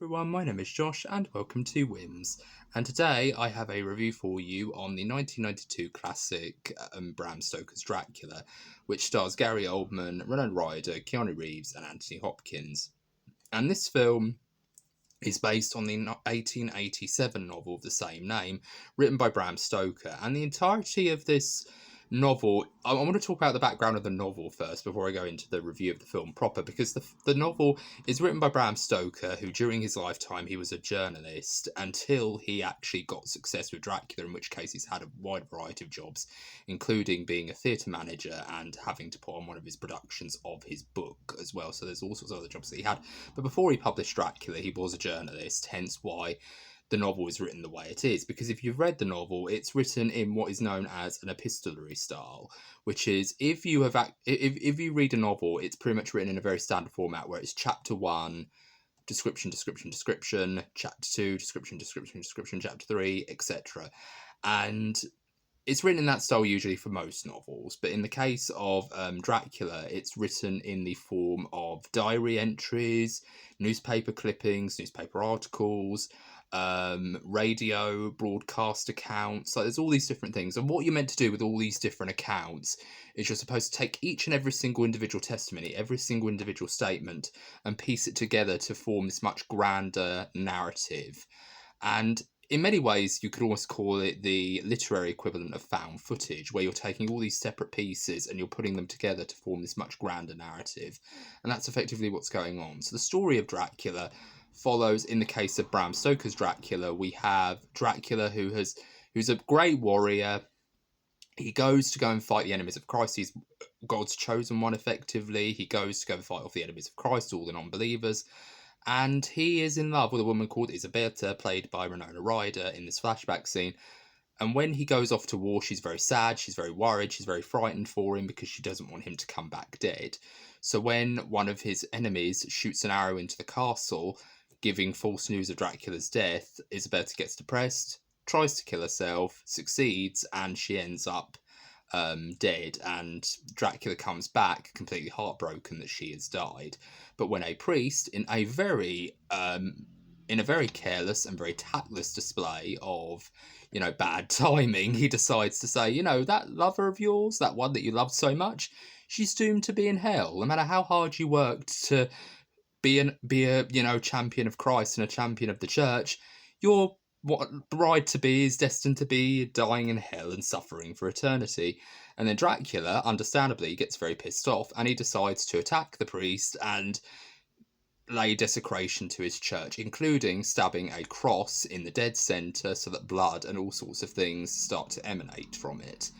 Everyone, my name is Josh and welcome to WHIMS. And today I have a review for you on the 1992 classic Bram Stokers Dracula, which stars Gary Oldman, Winona Ryder, Keanu Reeves and Anthony Hopkins. And this film is based on the 1887 novel of the same name, written by Bram Stoker. And the entirety of this novel, I want to talk about the background of the novel first before I go into the review of the film proper, because the novel is written by Bram Stoker, who during his lifetime he was a journalist until he actually got success with Dracula, in which case he's had a wide variety of jobs, including being a theatre manager and having to put on one of his productions of his book as well. So there's all sorts of other jobs that he had. But before he published Dracula, he was a journalist, hence why the novel is written the way it is. Because if you've read the novel, it's written in what is known as an epistolary style, which is if you read a novel, it's pretty much written in a very standard format where it's chapter 1, description, chapter 2, description, chapter 3, etc. And it's written in that style usually for most novels, but in the case of Dracula, it's written in the form of diary entries, newspaper clippings, newspaper articles, radio broadcast accounts. Like, there's all these different things, and what you're meant to do with all these different accounts is you're supposed to take each and every single individual testimony, every single individual statement, and piece it together to form this much grander narrative. And in many ways, you could almost call it the literary equivalent of found footage, where you're taking all these separate pieces and you're putting them together to form this much grander narrative. And that's effectively what's going on. So the story of Dracula follows, in the case of Bram Stoker's Dracula, we have Dracula who's a great warrior. He goes to go and fight the enemies of Christ. He's God's chosen one, effectively. He goes to go and fight off the enemies of Christ, all the non-believers. And he is in love with a woman called Isabella, played by Winona Ryder in this flashback scene. And when he goes off to war, she's very sad, she's very worried, she's very frightened for him because she doesn't want him to come back dead. So when one of his enemies shoots an arrow into the castle, giving false news of Dracula's death, Isabella gets depressed, tries to kill herself, succeeds, and she ends up dead, and Dracula comes back completely heartbroken that she has died. But when a priest, in a very careless and very tactless display of, bad timing, he decides to say, that lover of yours, that one that you loved so much, she's doomed to be in hell. No matter how hard you worked to be a champion of Christ and a champion of the church, your bride-to-be is destined to be dying in hell and suffering for eternity. And then Dracula, understandably, gets very pissed off, and he decides to attack the priest and lay desecration to his church, including stabbing a cross in the dead centre so that blood and all sorts of things start to emanate from it.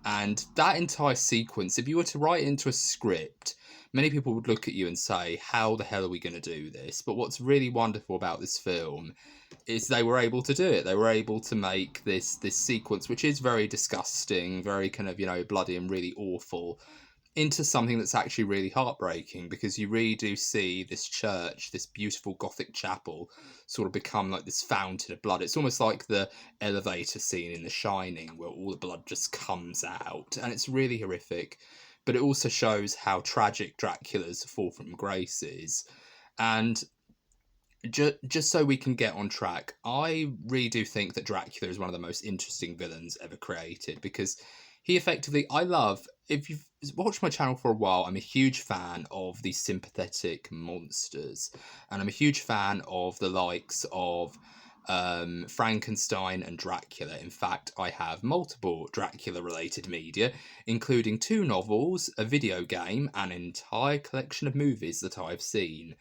And that entire sequence, if you were to write it into a script, many people would look at you and say, how the hell are we going to do this? But what's really wonderful about this film is they were able to do it. They were able to make this sequence, which is very disgusting, very kind of, bloody and really awful, into something that's actually really heartbreaking, because you really do see this church, this beautiful Gothic chapel, sort of become like this fountain of blood. It's almost like the elevator scene in The Shining, where all the blood just comes out, and it's really horrific. But it also shows how tragic Dracula's fall from grace is. And just so we can get on track, I really do think that Dracula is one of the most interesting villains ever created, because he effectively, if you've watched my channel for a while, I'm a huge fan of these sympathetic monsters. And I'm a huge fan of the likes of Frankenstein and Dracula. In fact, I have multiple Dracula-related media, including 2 novels, a video game, and an entire collection of movies that I've seen.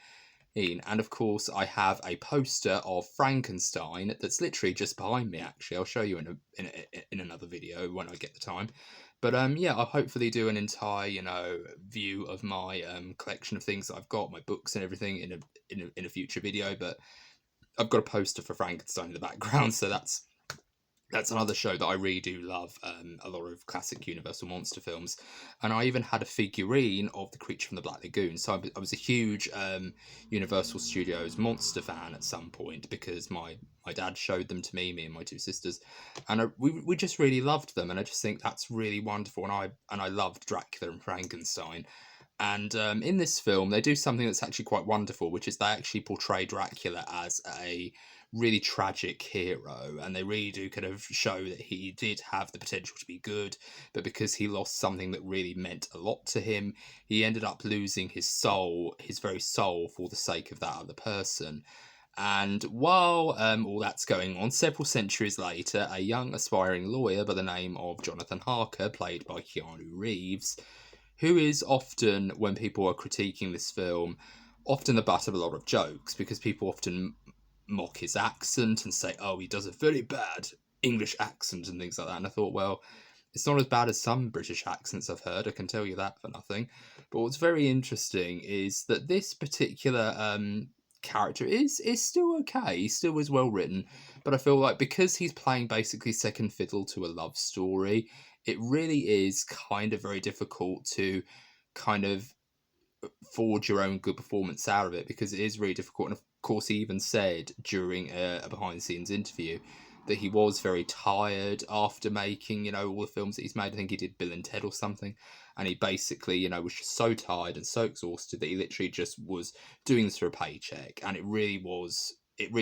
And of course, I have a poster of Frankenstein that's literally just behind me, actually. I'll show you in another video when I get the time. But I'll hopefully do an entire, view of my collection of things that I've got, my books and everything in a future video. But I've got a poster for Frankenstein in the background, so that's another show that I really do love, a lot of classic Universal monster films. And I even had a figurine of the creature from the Black Lagoon. So I was a huge Universal Studios monster fan at some point, because my dad showed them to me and my 2 sisters. And we just really loved them. And I just think that's really wonderful. And I loved Dracula and Frankenstein. And in this film, they do something that's actually quite wonderful, which is they actually portray Dracula as a really tragic hero. And they really do kind of show that he did have the potential to be good, but because he lost something that really meant a lot to him, he ended up losing his soul, his very soul, for the sake of that other person. And while all that's going on, several centuries later, a young aspiring lawyer by the name of Jonathan Harker, played by Keanu Reeves, who is often, when people are critiquing this film, often the butt of a lot of jokes, because people often mock his accent and say, oh, he does a very bad English accent and things like that. And I thought, well, it's not as bad as some British accents I've heard, I can tell you that for nothing. But what's very interesting is that this particular character is still okay, still is well written, but I feel like because he's playing basically second fiddle to a love story, it really is kind of very difficult to kind of forge your own good performance out of it, because it is really difficult. And of course, he even said during a behind the scenes interview that he was very tired after making, all the films that he's made. I think he did Bill and Ted or something. And he basically, was just so tired and so exhausted that he literally just was doing this for a paycheck. And it really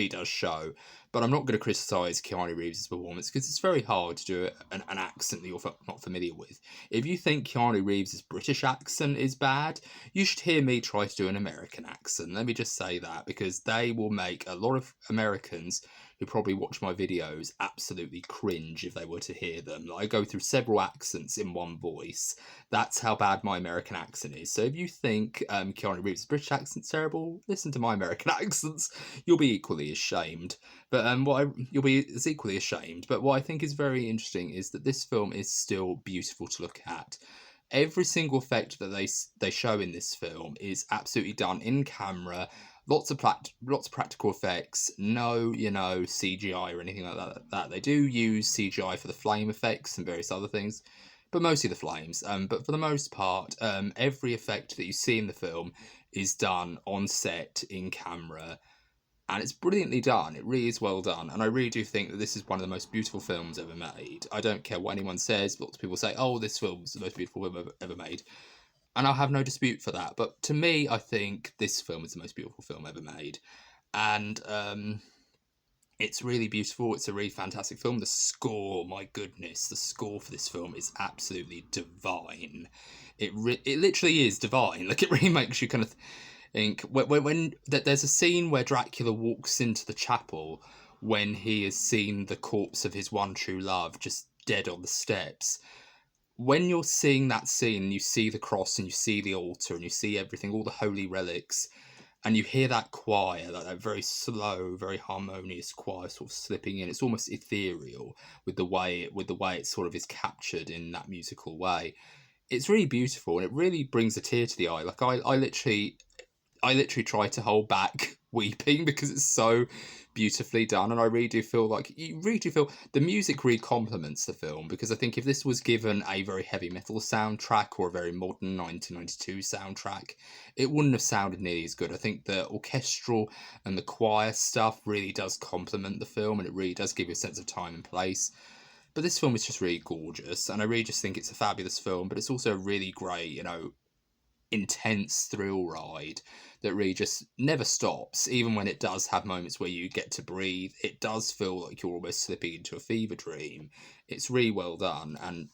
does show. But I'm not going to criticise Keanu Reeves' performance, because it's very hard to do an accent that you're not familiar with. If you think Keanu Reeves' British accent is bad, you should hear me try to do an American accent. Let me just say that, because they will make a lot of Americans who probably watch my videos absolutely cringe if they were to hear them. I go through several accents in one voice. That's how bad my American accent is. So if you think Keanu Reeves' British accent's terrible, listen to my American accents. You'll be equally ashamed. But you'll be as equally ashamed. But what I think is very interesting is that this film is still beautiful to look at. Every single effect that they show in this film is absolutely done in camera. Lots of practical effects. No, CGI or anything like that. They do use CGI for the flame effects and various other things, but mostly the flames. But for the most part, every effect that you see in the film is done on set in camera. And it's brilliantly done. It really is well done. And I really do think that this is one of the most beautiful films ever made. I don't care what anyone says. Lots of people say, oh, this film's the most beautiful film ever made. And I'll have no dispute for that. But to me, I think this film is the most beautiful film ever made. And it's really beautiful. It's a really fantastic film. The score, my goodness, the score for this film is absolutely divine. It literally is divine. Like, it really makes you kind of think, when there's a scene where Dracula walks into the chapel when he has seen the corpse of his one true love just dead on the steps. When you're seeing that scene, you see the cross and you see the altar and you see everything, all the holy relics, and you hear that choir, that very slow, very harmonious choir sort of slipping in. It's almost ethereal with the way it sort of is captured in that musical way. It's really beautiful, and it really brings a tear to the eye. Like, I literally try to hold back weeping because it's so beautifully done, and I really do feel like the music really complements the film, because I think if this was given a very heavy metal soundtrack or a very modern 1992 soundtrack, it wouldn't have sounded nearly as good. I think the orchestral and the choir stuff really does complement the film, and it really does give you a sense of time and place. But this film is just really gorgeous, and I really just think it's a fabulous film, but it's also a really great, intense thrill ride that really just never stops. Even when it does have moments where you get to breathe, it does feel like you're almost slipping into a fever dream. It's really well done, and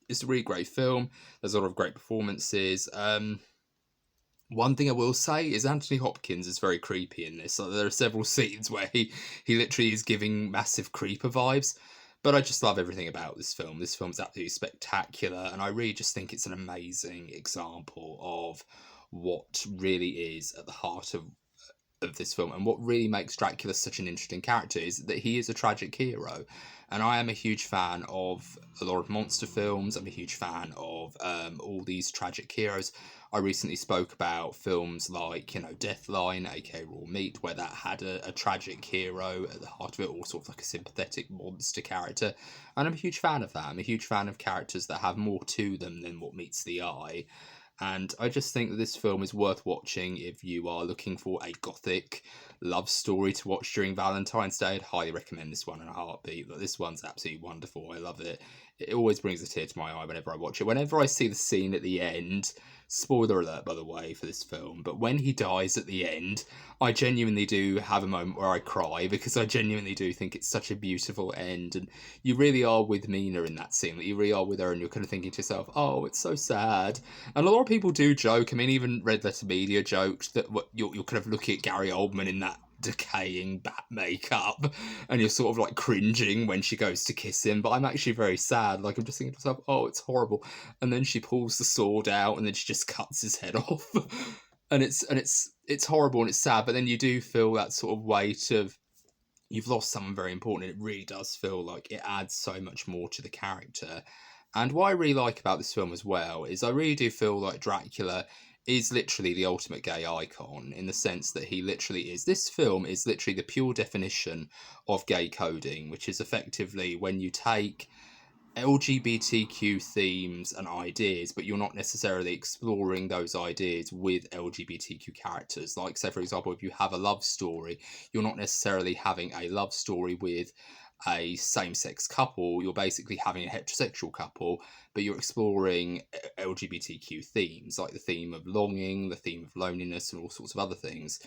it's a really great film. There's a lot of great performances. One thing I will say is Anthony Hopkins is very creepy in this. There are several scenes where he literally is giving massive creeper vibes. But I just love everything about this film. This film's absolutely spectacular, and I really just think it's an amazing example of what really is at the heart of this film, and what really makes Dracula such an interesting character is that he is a tragic hero. And I am a huge fan of a lot of monster films. I'm a huge fan of all these tragic heroes. I recently spoke about films like, Deathline, aka Raw Meat, where that had a tragic hero at the heart of it, or sort of like a sympathetic monster character. And I'm a huge fan of that. I'm a huge fan of characters that have more to them than what meets the eye. And I just think that this film is worth watching if you are looking for a gothic love story to watch during Valentine's Day. I'd highly recommend this one in a heartbeat. But this one's absolutely wonderful. I love it. it always brings a tear to my eye whenever I watch it. Whenever I see the scene at the end, spoiler alert, by the way, for this film, but when he dies at the end, I genuinely do have a moment where I cry, because I genuinely do think it's such a beautiful end, and you really are with Mina in that scene. That you really are with her, and you're kind of thinking to yourself, oh, it's so sad. And a lot of people do joke, I mean, even Red Letter Media joked that you're kind of looking at Gary Oldman in that decaying bat makeup, and you're sort of like cringing when she goes to kiss him, but I'm actually very sad. Like, I'm just thinking to myself, oh, it's horrible. And then she pulls the sword out, and then she just cuts his head off. And it's horrible and it's sad, but then you do feel that sort of weight of, you've lost someone very important, and it really does feel like it adds so much more to the character. And what I really like about this film as well is I really do feel like Dracula is literally the ultimate gay icon, in the sense that he literally is. This film is literally the pure definition of gay coding, which is effectively when you take LGBTQ themes and ideas, but you're not necessarily exploring those ideas with LGBTQ characters. Like, say, for example, if you have a love story, you're not necessarily having a love story with a same-sex couple, you're basically having a heterosexual couple, but you're exploring LGBTQ themes, like the theme of longing, the theme of loneliness, and all sorts of other things.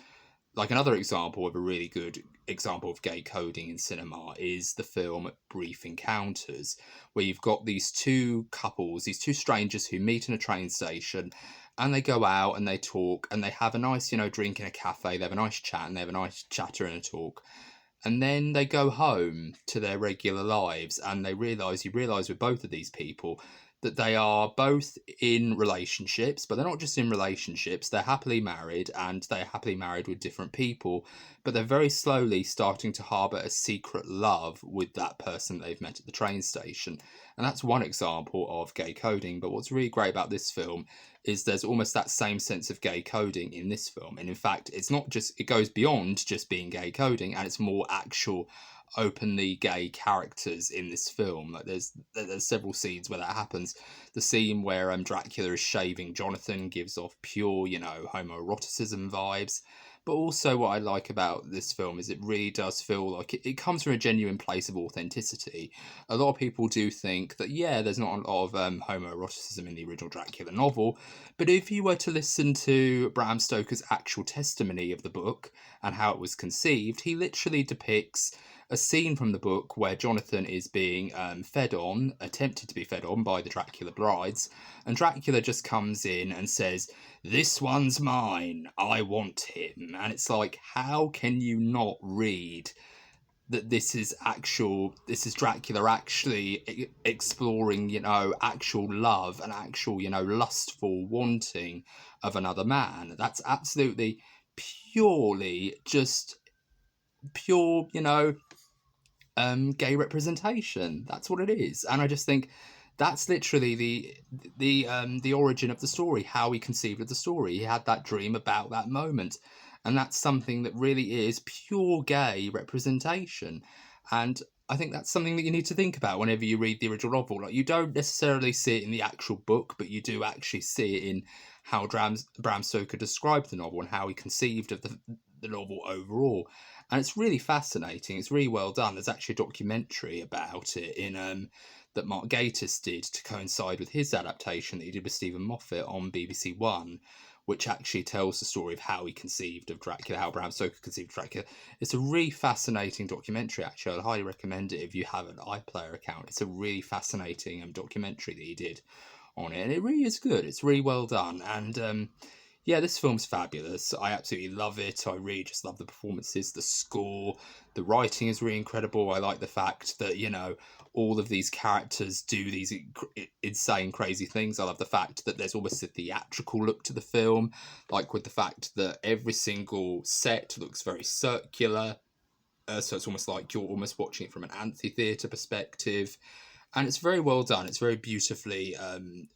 Like, another example of a really good example of gay coding in cinema is the film Brief Encounters, where you've got these two couples, these two strangers who meet in a train station, and they go out and they talk, and they have a nice, drink in a cafe, they have a nice chat, and they have a nice chatter and a talk. And then they go home to their regular lives, and you realise with both of these people that they are both in relationships, but they're not just in relationships, they're happily married, and they're happily married with different people, but they're very slowly starting to harbour a secret love with that person they've met at the train station. And that's one example of gay coding, but what's really great about this film is there's almost that same sense of gay coding in this film. And in fact, it goes beyond just being gay coding, and it's more actual openly gay characters in this film. Like, there's several scenes where that happens. The scene where Dracula is shaving Jonathan gives off pure, homoeroticism vibes. But also what I like about this film is it really does feel like it comes from a genuine place of authenticity. A lot of people do think that, yeah, there's not a lot of homoeroticism in the original Dracula novel, but if you were to listen to Bram Stoker's actual testimony of the book and how it was conceived, he literally depicts a scene from the book where Jonathan is being attempted to be fed on by the Dracula brides, and Dracula just comes in and says, "This one's mine, I want him." And it's like, how can you not read that this is Dracula actually exploring, actual love and actual, lustful wanting of another man? That's absolutely purely just pure, gay representation. That's what it is. And I just think that's literally the origin of the story, how he conceived of the story. He had that dream about that moment, and that's something that really is pure gay representation. And I think that's something that you need to think about whenever you read the original novel. Like, you don't necessarily see it in the actual book, but you do actually see it in how Bram Stoker described the novel and how he conceived of the novel overall. And it's really fascinating. It's really well done. There's actually a documentary about it that Mark Gatiss did to coincide with his adaptation that he did with Stephen Moffat on BBC One, which actually tells the story of how he conceived of Dracula, how Bram Stoker conceived of Dracula. It's a really fascinating documentary, actually. I'd highly recommend it if you have an iPlayer account. It's a really fascinating documentary that he did on it, and it really is good. It's really well done, and yeah, this film's fabulous. I absolutely love it. I really just love the performances, the score, the writing is really incredible. I like the fact that, all of these characters do these insane, crazy things. I love the fact that there's almost a theatrical look to the film, like with the fact that every single set looks very circular. So it's almost like you're almost watching it from an amphitheatre perspective. And it's very well done. It's very beautifully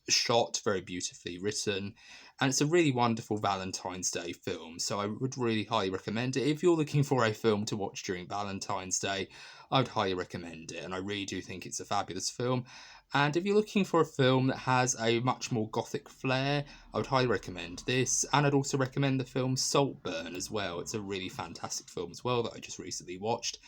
shot, very beautifully written. And it's a really wonderful Valentine's Day film. So I would really highly recommend it. If you're looking for a film to watch during Valentine's Day, I would highly recommend it. And I really do think it's a fabulous film. And if you're looking for a film that has a much more gothic flair, I would highly recommend this. And I'd also recommend the film Saltburn as well. It's a really fantastic film as well that I just recently watched.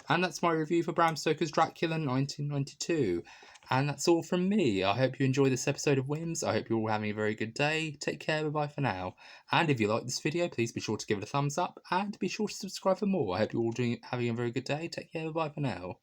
And that's my review for Bram Stokers Dracula 1992. And that's all from me. I hope you enjoy this episode of WHIMS. I hope you're all having a very good day. Take care, bye-bye for now. And if you like this video, please be sure to give it a thumbs up and be sure to subscribe for more. I hope you're all having a very good day. Take care, bye-bye for now.